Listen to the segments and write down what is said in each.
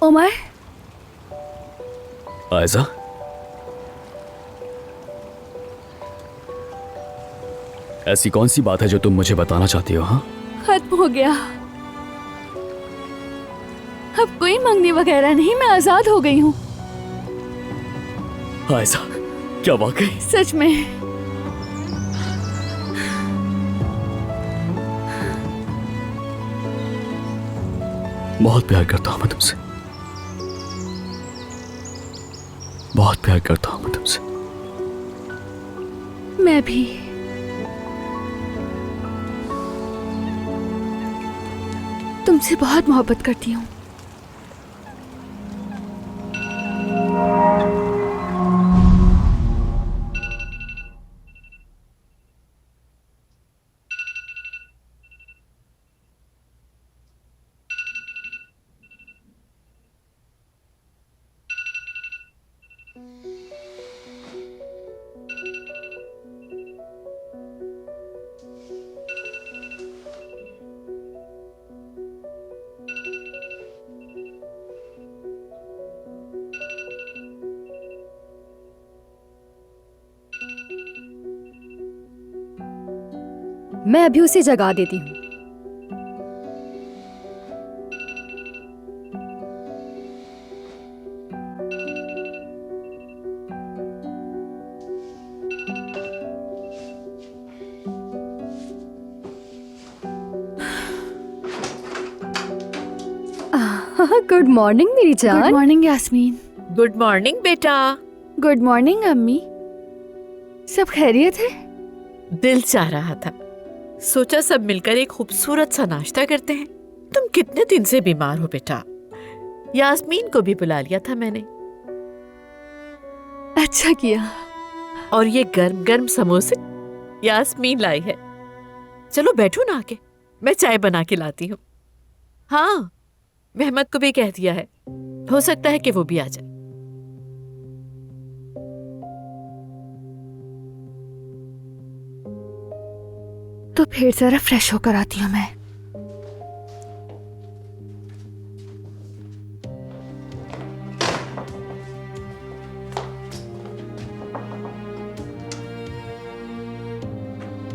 उमर, आयजा, ऐसी कौन सी बात है जो तुम मुझे बताना चाहती हो? हाँ, खत्म हो गया। अब कोई मंगनी वगैरह नहीं, मैं आजाद हो गई हूँ। आयजा, क्या वाकई? सच में। बहुत प्यार करता हूँ मैं तुमसे, बहुत प्यार करता हूँ मैं तुमसे। मैं भी। तुमसे बहुत मोहब्बत करती हूँ। मैं अभी उसे जगा देती हूँ। गुड मॉर्निंग मेरी जान। Good morning Yasmin. Good morning बेटा। गुड मॉर्निंग अम्मी। सब खैरियत है? दिल चाह रहा था, सोचा सब मिलकर एक खूबसूरत सा नाश्ता करते हैं। तुम कितने दिन से बीमार हो बेटा। यास्मीन को भी बुला लिया था मैंने। अच्छा किया। और ये गर्म गर्म समोसे यास्मीन लाई है। चलो बैठो ना आके, मैं चाय बना के लाती हूँ। हाँ, मेहमद को भी कह दिया है, हो सकता है कि वो भी आ जाए। तो फिर जरा फ्रेश होकर आती हूँ मैं।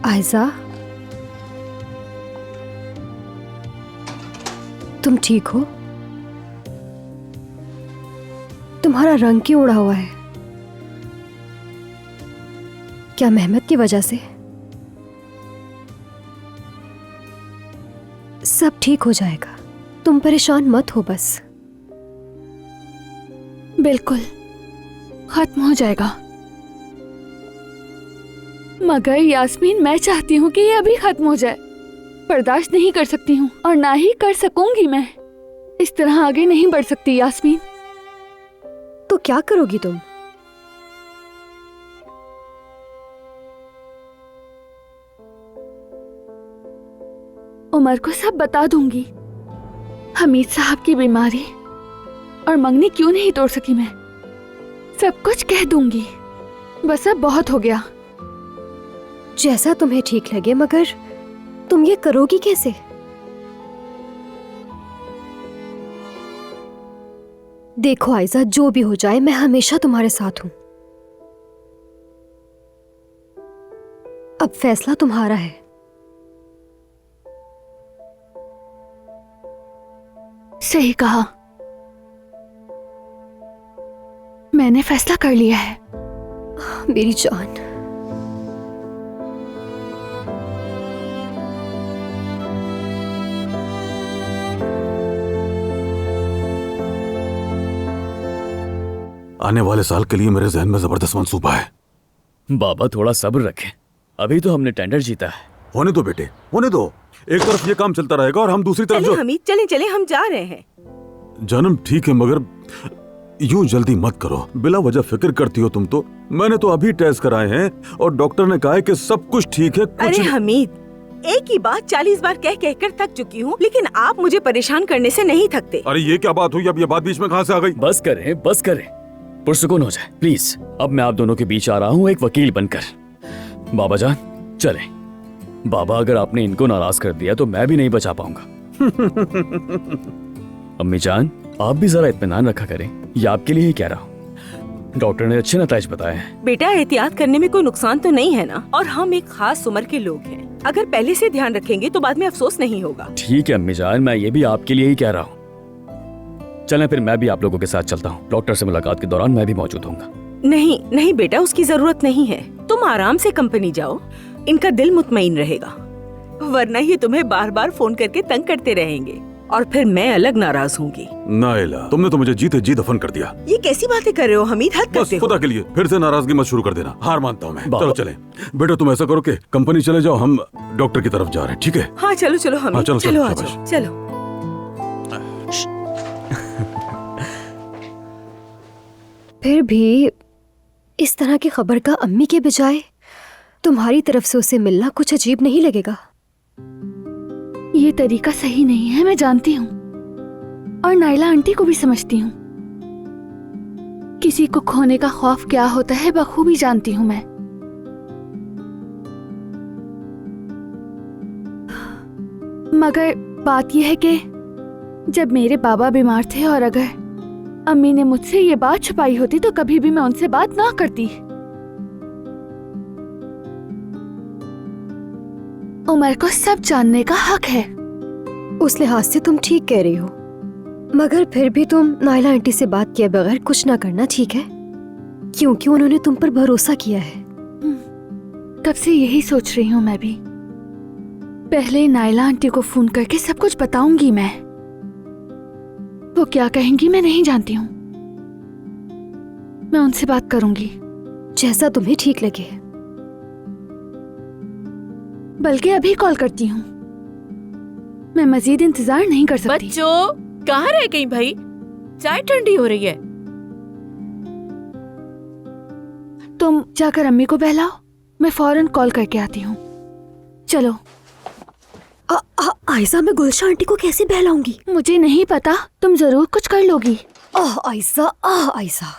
आयजा, तुम ठीक हो? तुम्हारा रंग क्यों उड़ा हुआ है? क्या मेहमद की वजह से? सब ठीक हो जाएगा, तुम परेशान मत हो बस। बिल्कुल खत्म हो जाएगा। मगर यास्मीन, मैं चाहती हूँ कि ये अभी खत्म हो जाए। बर्दाश्त नहीं कर सकती हूँ और ना ही कर सकूंगी मैं। इस तरह आगे नहीं बढ़ सकती यास्मीन। तो क्या करोगी तुम? उमर को सब बता दूंगी, हमीद साहब की बीमारी और मंगनी क्यों नहीं तोड़ सकी मैं। सब कुछ कह दूंगी। बस अब बहुत हो गया। जैसा तुम्हें ठीक लगे, मगर तुम ये करोगी कैसे? देखो आयजा, जो भी हो जाए मैं हमेशा तुम्हारे साथ हूं। अब फैसला तुम्हारा है। सही कहा, मैंने फैसला कर लिया है। मेरी जान, आने वाले साल के लिए मेरे जहन में जबरदस्त मंसूबा है। बाबा थोड़ा सब्र रखें, अभी तो हमने टेंडर जीता है। होने दो बेटे, होने दो। एक तरफ ये काम चलता रहेगा और हम दूसरी तरफ चले हमीद, चले चले, हम जा रहे हैं। जन्म ठीक है, मगर यूं जल्दी मत करो। बिला वजह फिक्र करती हो तुम तो। मैंने तो अभी टेस्ट कराए हैं और डॉक्टर ने कहा है कि सब कुछ ठीक है। अरे हमीद, एक ही बात 40 बार कह कहकर थक चुकी हूँ, लेकिन आप मुझे परेशान करने से नहीं थकते। अरे ये क्या बात हुई? अब ये बात बीच में कहाँ से आ गई? बस करें, बस करें, पुरसुकून हो जाए प्लीज। अब मैं आप दोनों के बीच आ रहा हूँ एक वकील बनकर। बाबा जान चलें। बाबा, अगर आपने इनको नाराज कर दिया तो मैं भी नहीं बचा पाऊंगा। अम्मी जान, आप भी जरा इत्मीनान रखा करें, ये आपके लिए ही कह रहा हूँ। डॉक्टर ने अच्छे नताइज बताए हैं। बेटा, एहतियात करने में कोई नुकसान तो नहीं है ना, और हम एक खास उम्र के लोग हैं। अगर पहले से ध्यान रखेंगे तो बाद में अफसोस नहीं होगा। ठीक है अम्मी जान, मैं ये भी आपके लिए ही कह रहा हूँ। चलें फिर मैं भी आप लोगों के साथ चलता हूँ। डॉक्टर से मुलाकात के दौरान मैं भी मौजूद होऊंगा। नहीं नहीं बेटा, उसकी जरूरत नहीं है। तुम आराम से कंपनी जाओ, इनका दिल मुतमईन रहेगा, वरना ये तुम्हें बार बार फोन करके तंग करते रहेंगे और फिर मैं अलग नाराज होंगी। नाइला, तुमने तो मुझे जीते जी दफन कर दिया। ये कैसी बातें कर रहे हो हमीद, हद बस करते हो। खुदा के लिए फिर से नाराजगी मत शुरू कर देना, हार मानता हूँ मैं। बाबा। चलो चले बेटा, तुम ऐसा करो कि कंपनी चले जाओ, हम डॉक्टर की तरफ जा रहे हैं, ठीक है? हाँ चलो चलो हमीद, हाँ, चलो, चलो चलो, आ शाबाश। जाओ, चलो। फिर भी इस तरह की खबर का अम्मी के बजाय तुम्हारी तरफ से उसे मिलना कुछ अजीब नहीं लगेगा? ये तरीका सही नहीं है, मैं जानती हूँ, और नाइला आंटी को भी समझती हूँ। किसी को खोने का खौफ क्या होता है बखूबी जानती हूँ मैं। मगर बात यह है कि जब मेरे बाबा बीमार थे और अगर अम्मी ने मुझसे ये बात छुपाई होती तो कभी भी मैं उनसे बात ना करती। उमर को सब जानने का हक है। उस लिहाज से तुम ठीक कह रही हो, मगर फिर भी तुम नाइला आंटी से बात किए बगैर कुछ ना करना ठीक है, क्योंकि उन्होंने तुम पर भरोसा किया है। कब से यही सोच रही हूँ मैं भी। पहले नाइला आंटी को फोन करके सब कुछ बताऊंगी मैं। वो क्या कहेंगी मैं नहीं जानती हूँ। मैं उनसे बात करूंगी। जैसा तुम्हें ठीक लगे। बल्कि अभी कॉल करती हूँ। मैं मजीद इंतजार नहीं कर सकती। बच्चों, कहाँ रह गई भाई? चाय ठंडी हो रही है। तुम जाकर अम्मी को बहलाओ, मैं फौरन कॉल करके आती हूँ। चलो। आयशा, मैं गुलशन आंटी को कैसे बहलाऊंगी? मुझे नहीं पता, तुम जरूर कुछ कर लोगी। आयशा, आयशा।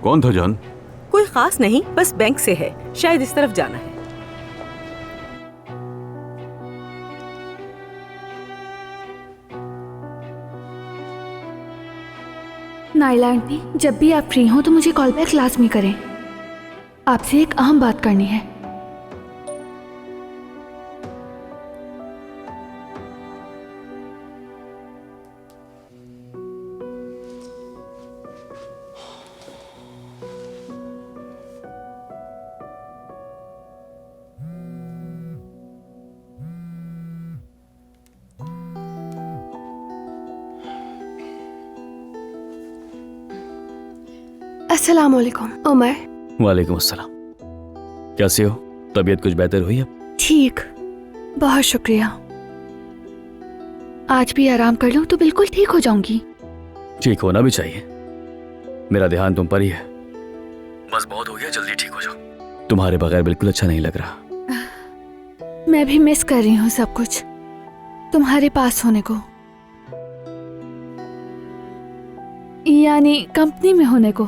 कौन था जान? कोई खास नहीं, बस बैंक से है, शायद इस तरफ जाना है। नाइला आंटी, जब भी आप फ्री हो तो मुझे कॉल बैक लाजमी करें। आपसे एक अहम बात करनी है। अस्सलाम वालेकुम। उमर। वालेकुम अस्सलाम। कैसे हो? तबीयत कुछ बेहतर हुई अब? ठीक, बहुत शुक्रिया। आज भी आराम कर लूं तो बिल्कुल ठीक हो जाऊंगी। ठीक होना भी चाहिए। मेरा ध्यान तुम पर ही है। बस बहुत हो गया, जल्दी ठीक हो जाओ। तुम्हारे बगैर बिल्कुल अच्छा नहीं लग रहा। मैं भी मिस कर रही हूँ सब कुछ, तुम्हारे पास होने को, यानी कंपनी में होने को।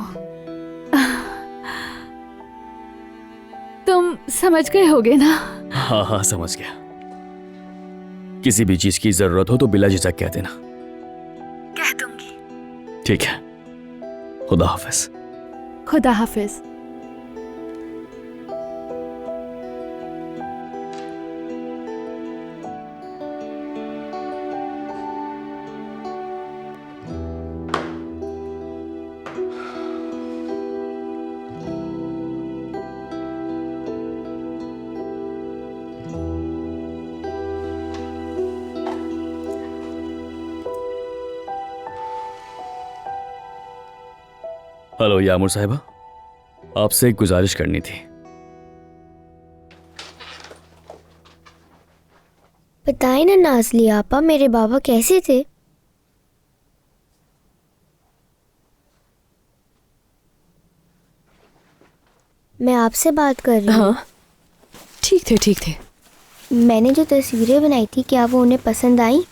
तुम समझ गए होगे ना? हाँ हाँ, समझ गया। किसी भी चीज की जरूरत हो तो बिला झिझक कह देना। कह दूंगी। ठीक है, खुदा हाफिज। खुदा हाफिज। हेलो यामुर साहिबा, आपसे एक गुजारिश करनी थी। बताएं ना नाज़ली आपा, मेरे बाबा कैसे थे? मैं आपसे बात कर रही हूँ। हाँ, ठीक थे, ठीक थे। मैंने जो तस्वीरें बनाई थी क्या वो उन्हें पसंद आई?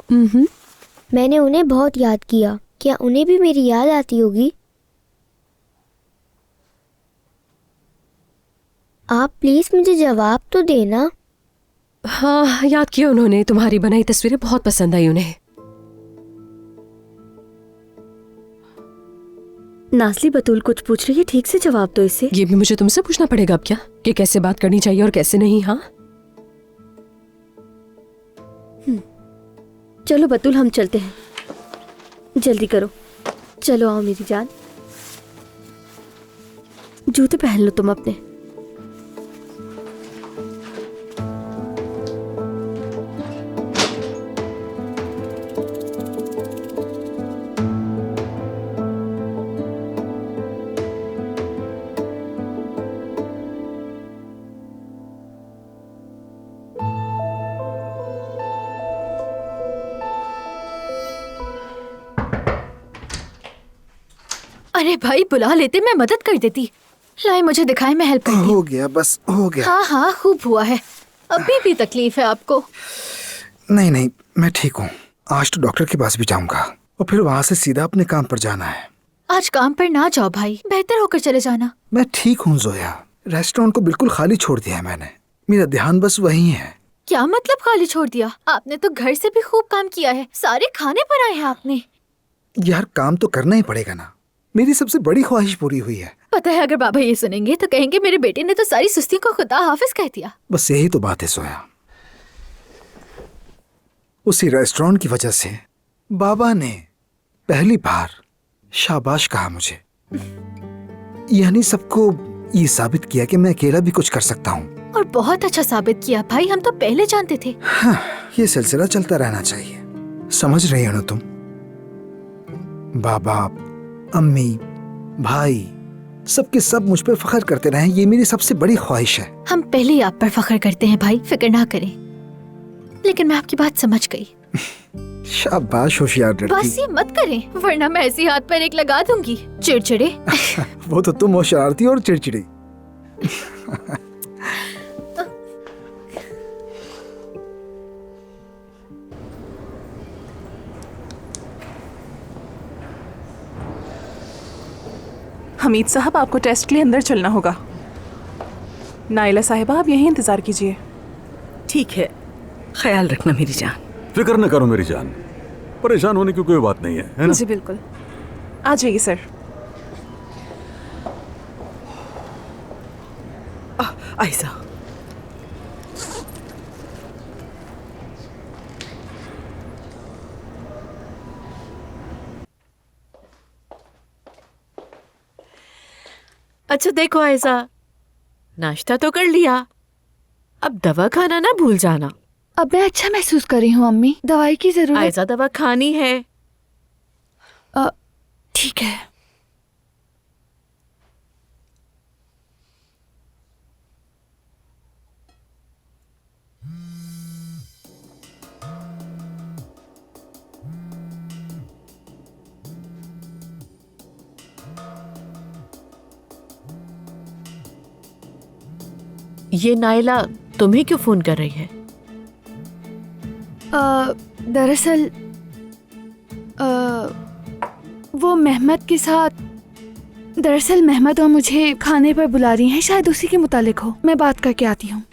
मैंने उन्हें बहुत याद किया। क्या उन्हें भी मेरी याद आती होगी? आप प्लीज मुझे जवाब तो देना। हाँ, याद किया उन्होंने। तुम्हारी बनाई तस्वीरें बहुत पसंद आई उन्हें। नाज़ली बतूल कुछ पूछ रही है, ठीक से जवाब दो इसे। ये भी मुझे तुमसे पूछना पड़ेगा अब क्या, कि कैसे बात करनी चाहिए और कैसे नहीं? हाँ चलो बतूल, हम चलते हैं। जल्दी करो, चलो आओ मेरी जान। जूते पहन लो तुम अपने। अरे भाई, बुला लेते, मैं मदद कर देती। लाए मुझे दिखाए, मैं हेल्प करती। हो गया, बस हो गया। हाँ हाँ, खूब हुआ है। अभी भी तकलीफ है आपको? नहीं नहीं, मैं ठीक हूँ। आज तो डॉक्टर के पास भी जाऊंगा और फिर वहाँ से सीधा अपने काम पर जाना है। आज काम पर ना जाओ भाई, बेहतर होकर चले जाना। मैं ठीक हूँ जोया, रेस्टोरेंट को बिल्कुल खाली छोड़ दिया है मैंने। मेरा ध्यान बस वही है। क्या मतलब खाली छोड़ दिया? आपने तो घर से भी खूब काम किया है, सारे खाने पर आए हैं आपने। यार काम तो करना ही पड़ेगा ना, मेरी सबसे बड़ी ख्वाहिश पूरी हुई है। पता है, अगर बाबा ये सुनेंगे तो कहेंगे मेरे बेटे ने तो सारी सुस्ती को खुदा हाफिज कह दिया। बस यही तो बात है जोया। उसी रेस्टोरेंट की वजह से बाबा ने पहली बार शाबाश कहा मुझे। यानी सबको ये साबित किया कि मैं अकेला भी कुछ कर सकता हूँ। और बहुत अच्छा साबित किया भाई, हम तो पहले जानते थे। हाँ, ये सिलसिला चलता रहना चाहिए। समझ रही हो ना तुम? बाबा, अम्मी, भाई, सबके सब मुझ पर फख्र करते रहें, ये मेरी सबसे बड़ी ख्वाहिश है। हम पहले ही आप पर फख्र करते हैं भाई, फिक्र ना करें। लेकिन मैं आपकी बात समझ गई। शाबाश होशियार लड़की। बस ये मत करें, वरना मैं ऐसी हाथ पर एक लगा दूंगी। चिड़चिड़े। वो तो तुम हो शरारती और चिड़चिड़ी। हमीद साहब, आपको टेस्ट के लिए अंदर चलना होगा। नाइला साहिबा, आप यहीं इंतजार कीजिए। ठीक है, ख्याल रखना मेरी जान। फिक्र न करो मेरी जान, परेशान होने की कोई बात नहीं है ना? जी बिल्कुल, आ जाइए सर। आयशा, अच्छा देखो आयजा, नाश्ता तो कर लिया, अब दवा खाना ना भूल जाना। अब मैं अच्छा महसूस कर रही हूँ अम्मी, दवाई की जरूरत। आयजा दवा खानी है। ठीक है। ये नाइला तुम्हें क्यों फोन कर रही है? दरअसल वो मेहमद के साथ, दरअसल मेहमद और मुझे खाने पर बुला रही हैं, शायद उसी के मुतालिक हो। मैं बात करके आती हूँ।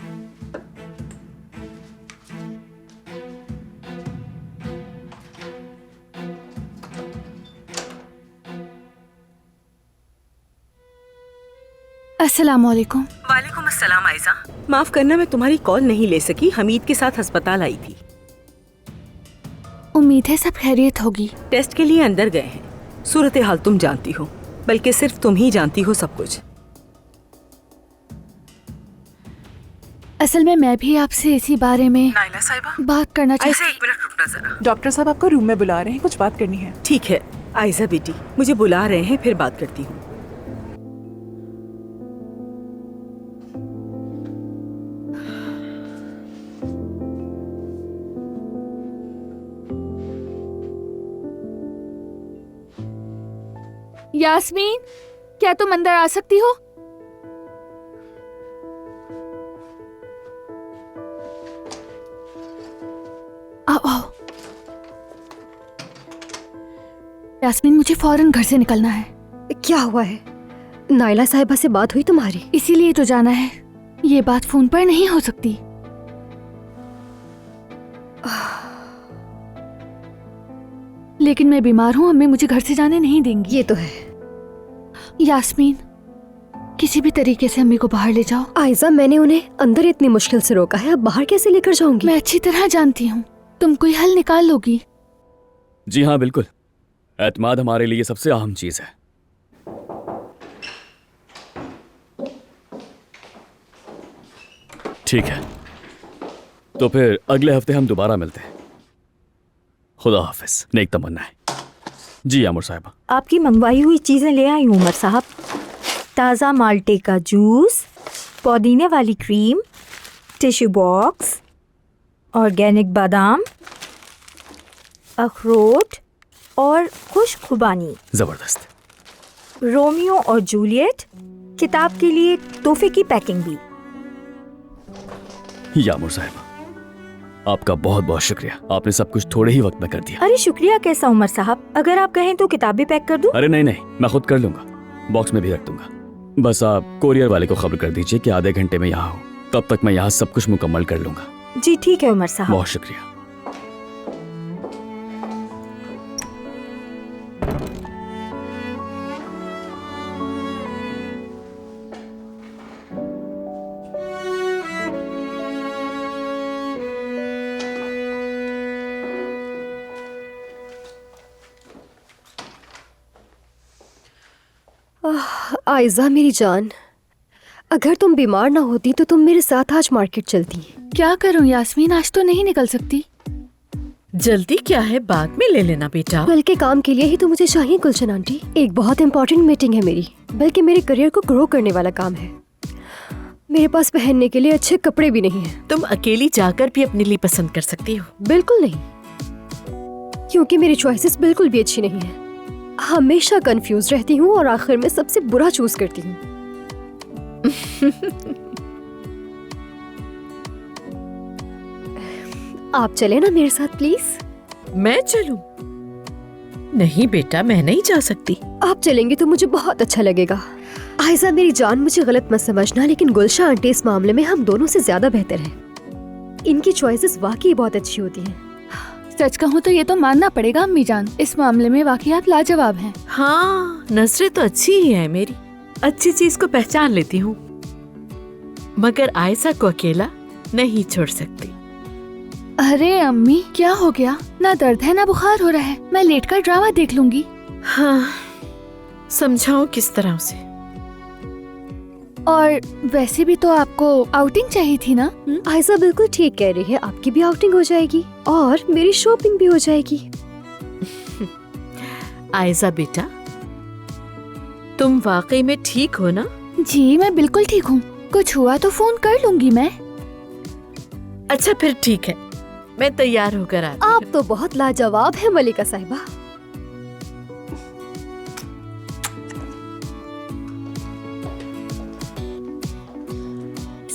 अस्सलाम वालेकुम। वालेकुम अस्सलाम आयशा। माफ करना, मैं तुम्हारी कॉल नहीं ले सकी, हमीद के साथ अस्पताल आई थी। उम्मीद है सब खैरियत होगी। टेस्ट के लिए अंदर गए हैं। सूरत हाल तुम जानती हो, बल्कि सिर्फ तुम ही जानती हो सब कुछ। असल में मैं भी आपसे इसी बारे में नाइला साहिबा, बात करना चाहती। एक मिनट रुकना जरा। डॉक्टर साहब आपको रूम में बुला रहे हैं, कुछ बात करनी है। ठीक है आयशा बेटी, मुझे बुला रहे हैं, फिर बात करती हूँ। यास्मीन, क्या तुम अंदर आ सकती हो? आओ आओ। यास्मीन, मुझे फौरन घर से निकलना है। क्या हुआ है? नाइला साहिबा से बात हुई तुम्हारी? इसीलिए तो जाना है। ये बात फोन पर नहीं हो सकती। लेकिन मैं बीमार हूँ, अम्मी मुझे घर से जाने नहीं देंगी। ये तो है। यास्मीन, किसी भी तरीके से अम्मी को बाहर ले जाओ। आयजा, मैंने उन्हें अंदर इतनी मुश्किल से रोका है, अब बाहर कैसे लेकर जाऊंगी? मैं अच्छी तरह जानती हूँ, तुम कोई हल निकाल लोगी। जी हाँ, बिल्कुल। एतमाद हमारे लिए सबसे अहम चीज है। ठीक है, तो फिर अगले हफ्ते हम दोबारा मिलते हैं। खुदा हाफिज। नेक तमन्ना है। जी आमुर साहिबा। आपकी मंगवाई हुई चीज़ें ले आई हूँ उमर साहब। ताज़ा माल्टे का जूस, पुदीने वाली क्रीम, टिश्यू बॉक्स, ऑर्गेनिक बादाम, अखरोट और खुश्क खुबानी। जबरदस्त। रोमियो और जूलियट किताब के लिए तोहफे की पैकिंग भी। या आमुर साहिबा, आपका बहुत बहुत शुक्रिया। आपने सब कुछ थोड़े ही वक्त में कर दिया। अरे शुक्रिया कैसा उमर साहब, अगर आप कहें तो किताब भी पैक कर दूं? अरे नहीं नहीं, मैं खुद कर लूंगा। बॉक्स में भी रख दूंगा। बस आप कोरियर वाले को खबर कर दीजिए कि आधे घंटे में यहाँ हो। तब तक मैं यहाँ सब कुछ मुकम्मल कर लूंगा। जी ठीक है उमर साहब। बहुत शुक्रिया। आयजा मेरी जान, अगर तुम बीमार ना होती तो तुम मेरे साथ आज मार्केट चलती। क्या करूं यास्मीन, आज तो नहीं निकल सकती। जल्दी क्या है, बाद में ले लेना बेटा। कल के काम के लिए ही तो मुझे चाहिए गुलशन आंटी। एक बहुत इम्पोर्टेंट मीटिंग है मेरी, बल्कि मेरे करियर को ग्रो करने वाला काम है। मेरे पास पहनने के लिए अच्छे कपड़े भी नहीं है। तुम अकेली जाकर भी अपने लिए पसंद कर सकती हो। बिल्कुल नहीं, क्योंकि मेरी चॉइसेस बिल्कुल भी अच्छी नहीं है। हमेशा कंफ्यूज रहती हूँ और आखिर में सबसे बुरा चूज करती हूँ। आप चले ना मेरे साथ प्लीज। मैं चलूं? नहीं बेटा, मैं नहीं जा सकती। आप चलेंगे तो मुझे बहुत अच्छा लगेगा। आयजा मेरी जान, मुझे गलत मत समझना, लेकिन गुलशन आंटी इस मामले में हम दोनों से ज्यादा बेहतर हैं। इनकी चॉइसेस वाकई बहुत अच्छी होती हैं। सच कहूँ तो ये तो मानना पड़ेगा अम्मी जान, इस मामले में वाकई आप लाजवाब हैं। हाँ, नजरें तो अच्छी ही है मेरी, अच्छी चीज को पहचान लेती हूँ, मगर आयशा को अकेला नहीं छोड़ सकती। अरे अम्मी, क्या हो गया? ना दर्द है ना बुखार हो रहा है। मैं लेटकर ड्रामा देख लूंगी। हाँ, समझाऊं किस तरह से? और वैसे भी तो आपको आउटिंग चाहिए थी ना? आयशा बिल्कुल ठीक कह रही है, आपकी भी आउटिंग हो जाएगी और मेरी शॉपिंग भी हो जाएगी। आयशा बेटा, तुम वाकई में ठीक हो ना? जी मैं बिल्कुल ठीक हूँ। कुछ हुआ तो फोन कर लूंगी मैं। अच्छा फिर ठीक है, मैं तैयार होकर आती हूँ। आप तो बहुत लाजवाब है मलिका साहिबा।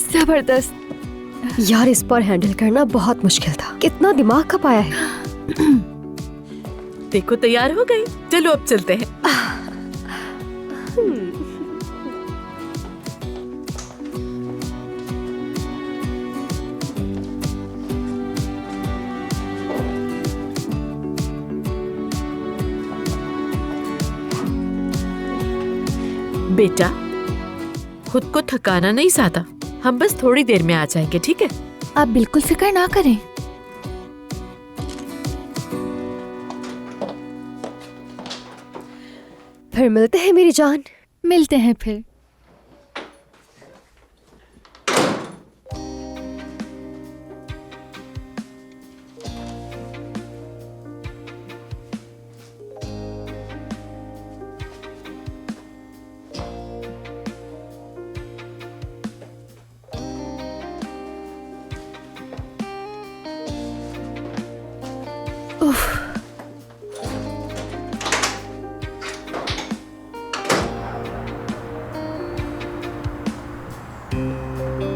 जबरदस्त। यार, इस पर हैंडल करना बहुत मुश्किल था। कितना दिमाग खपाया है। देखो तैयार हो गई, चलो अब चलते हैं। बेटा, खुद को थकाना नहीं चाहता, हम बस थोड़ी देर में आ जाएंगे, ठीक है? आप बिल्कुल फिक्र ना करें। फिर मिलते हैं मेरी जान। मिलते हैं फिर।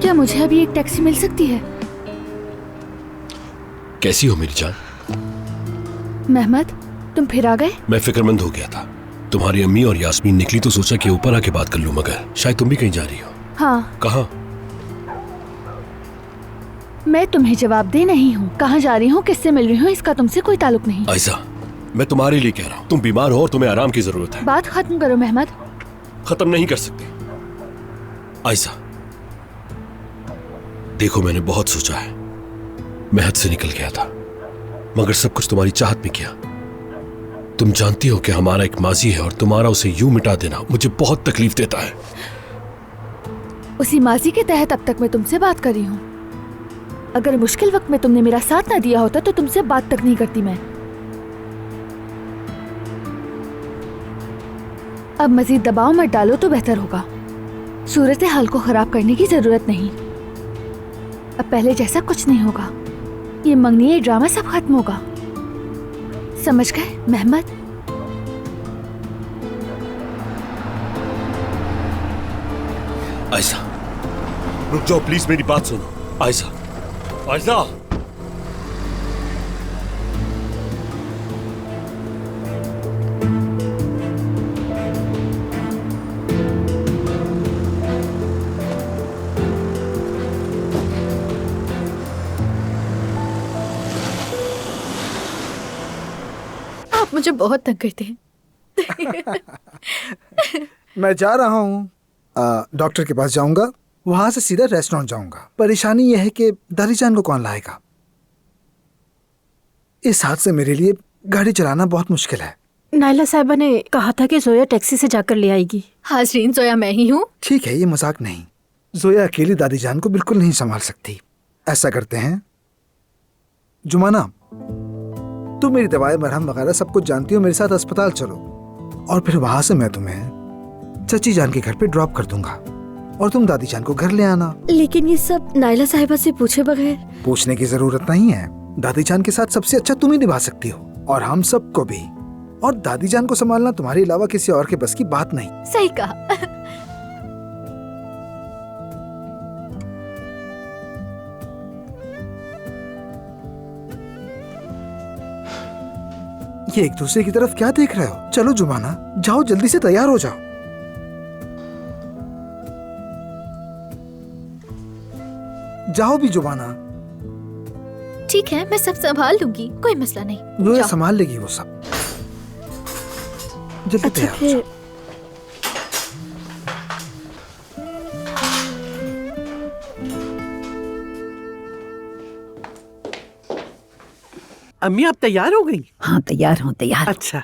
क्या मुझे अभी एक टैक्सी मिल सकती है? कैसी हो मेरी जान? मेहमद, तुम फिर आ गए? मैं फिक्रमंद हो गया था। तुम्हारी अम्मी और यास्मीन निकली तो सोचा कि ऊपर आके बात कर लूं, मगर शायद तुम भी कहीं जा रही हो। हाँ। कहाँ? मैं तुम्हें जवाब दे नहीं हूँ। कहाँ जा रही हूँ, किससे मिल रही हूँ, इसका तुमसे कोई ताल्लुक नहीं। आयशा, मैं तुम्हारे लिए कह रहा हूँ, तुम बीमार हो और तुम्हें आराम की जरूरत है। बात खत्म करो मेहमद। खत्म नहीं कर सकते। आयशा, देखो मैंने बहुत सोचा है, मैं हद से निकल गया था, मगर सब कुछ तुम्हारी चाहत में किया। तुम जानती हो कि हमारा एक माजी है और तुम्हारा उसे यूं मिटा देना मुझे बहुत तकलीफ देता है। उसी माजी के तहत अब तक मैं तुमसे बात कर रही हूँ। अगर मुश्किल वक्त में तुमने मेरा साथ ना दिया होता तो तुमसे बात तक नहीं करती मैं। अब मजीद दबाव मत डालो तो बेहतर होगा। सूरत हाल को खराब करने की जरूरत नहीं। अब पहले जैसा कुछ नहीं होगा। ये मंगनी, ये ड्रामा सब खत्म होगा। समझ गए मेहमद? आयशा, रुक जाओ प्लीज, मेरी बात सुनो। आयशा, आयशा, आप मुझे बहुत तंग करते हैं। मैं जा रहा हूँ, डॉक्टर के पास जाऊंगा, वहां से सीधा रेस्टोरेंट जाऊंगा। परेशानी यह है कि दादीजान को कौन लाएगा। इस हाथ से मेरे लिए गाड़ी चलाना बहुत मुश्किल है। नायला साहिबा ने कहा था कि जोया टैक्सी से जाकर ले आएगी। हाजरीन, जोया मैं ही हूँ। ठीक है, ये मजाक नहीं। जोया अकेली दादीजान को बिल्कुल नहीं संभाल सकती। ऐसा करते हैं, जुमाना, तुम मेरी दवाएं, मरहम वगैरह सब कुछ जानती हो, मेरे साथ अस्पताल चलो और फिर वहां से मैं तुम्हें चची जान के घर पे ड्रॉप कर दूंगा और तुम दादी जान को घर ले आना। लेकिन ये सब नायला साहिबा से पूछे बगैर? पूछने की जरूरत नहीं है। दादी जान के साथ सबसे अच्छा तुम ही निभा सकती हो और हम सबको भी। और दादी जान को संभालना तुम्हारे अलावा किसी और के बस की बात नहीं। सही कहा। ये एक दूसरे की तरफ क्या देख रहे हो? चलो जुमाना, जाओ जल्दी से तैयार हो जाओ। जाओ भी जुमाना। ठीक है, मैं सब संभाल लूंगी, कोई मसला नहीं। जोया संभाल लेगी वो सब। जल्दी तैयार हो जाओ। अम्मी आप तैयार हो गई? हाँ तैयार हूँ, तैयार। अच्छा,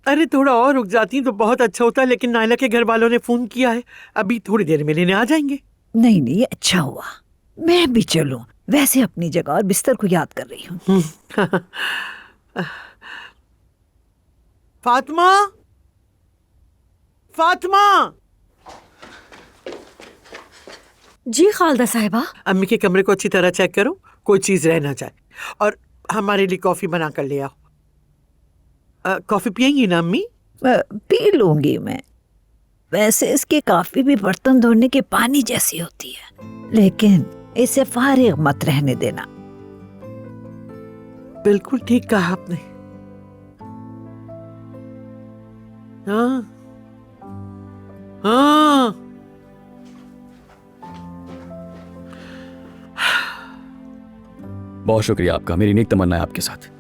अरे थोड़ा और रुक जाती तो बहुत अच्छा होता, लेकिन नायला के घर वालों ने फोन किया है, अभी थोड़ी देर में लेने आ जाएंगे। नहीं नहीं, अच्छा हुआ मैं भी चलूं। वैसे अपनी जगह और बिस्तर को याद कर रही हूँ। फातिमा, फातिमा। जी खालदा साहिबा। अम्मी के कमरे को अच्छी तरह चेक करो, कोई चीज रह ना जाए, और हमारे लिए कॉफी बना कर ले आओ। कॉफी पियेंगी ना अम्मी? पी लूंगी मैं। वैसे इसकी कॉफी भी बर्तन धोने के पानी जैसी होती है, लेकिन इसे फारिग मत रहने देना। बिल्कुल ठीक कहा आपने। हाँ हाँ, बहुत शुक्रिया आपका, मेरी नेक तमन्ना है आपके साथ।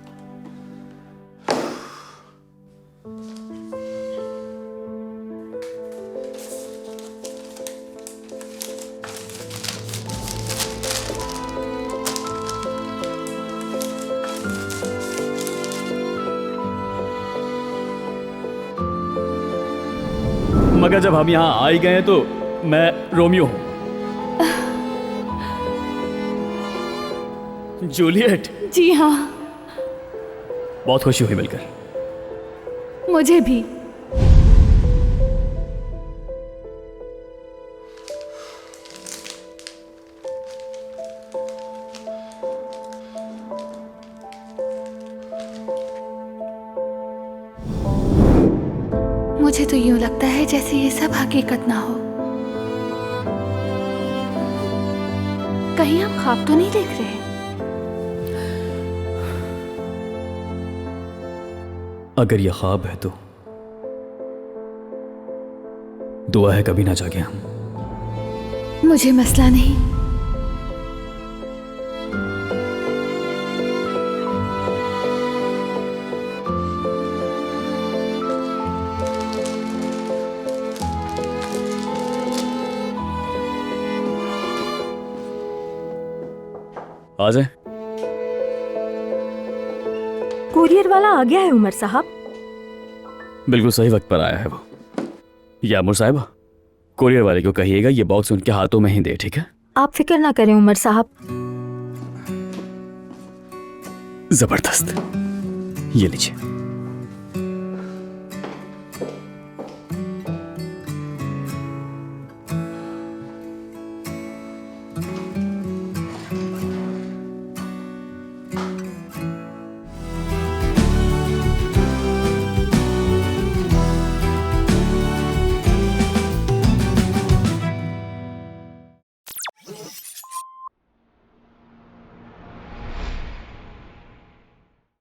मगर जब हम यहाँ आ ही गए हैं तो मैं रोमियो हूं। जूलियट। जी हाँ। बहुत खुशी हुई मिलकर। मुझे भी। मुझे तो यूं लगता है जैसे ये सब हकीकत ना हो। कहीं हम ख्वाब तो नहीं देख रहे? अगर यह ख्वाब है तो दुआ है कभी ना जागे हम। मुझे मसला नहीं। आ जाए। कुरियर वाला आ गया है उमर साहब। बिल्कुल सही वक्त पर आया है वो। यामुर साहिबा, कुरियर वाले को कहिएगा ये बॉक्स उनके हाथों में ही दे, ठीक है? आप फिक्र ना करें उमर साहब। जबरदस्त, ये लीजिए।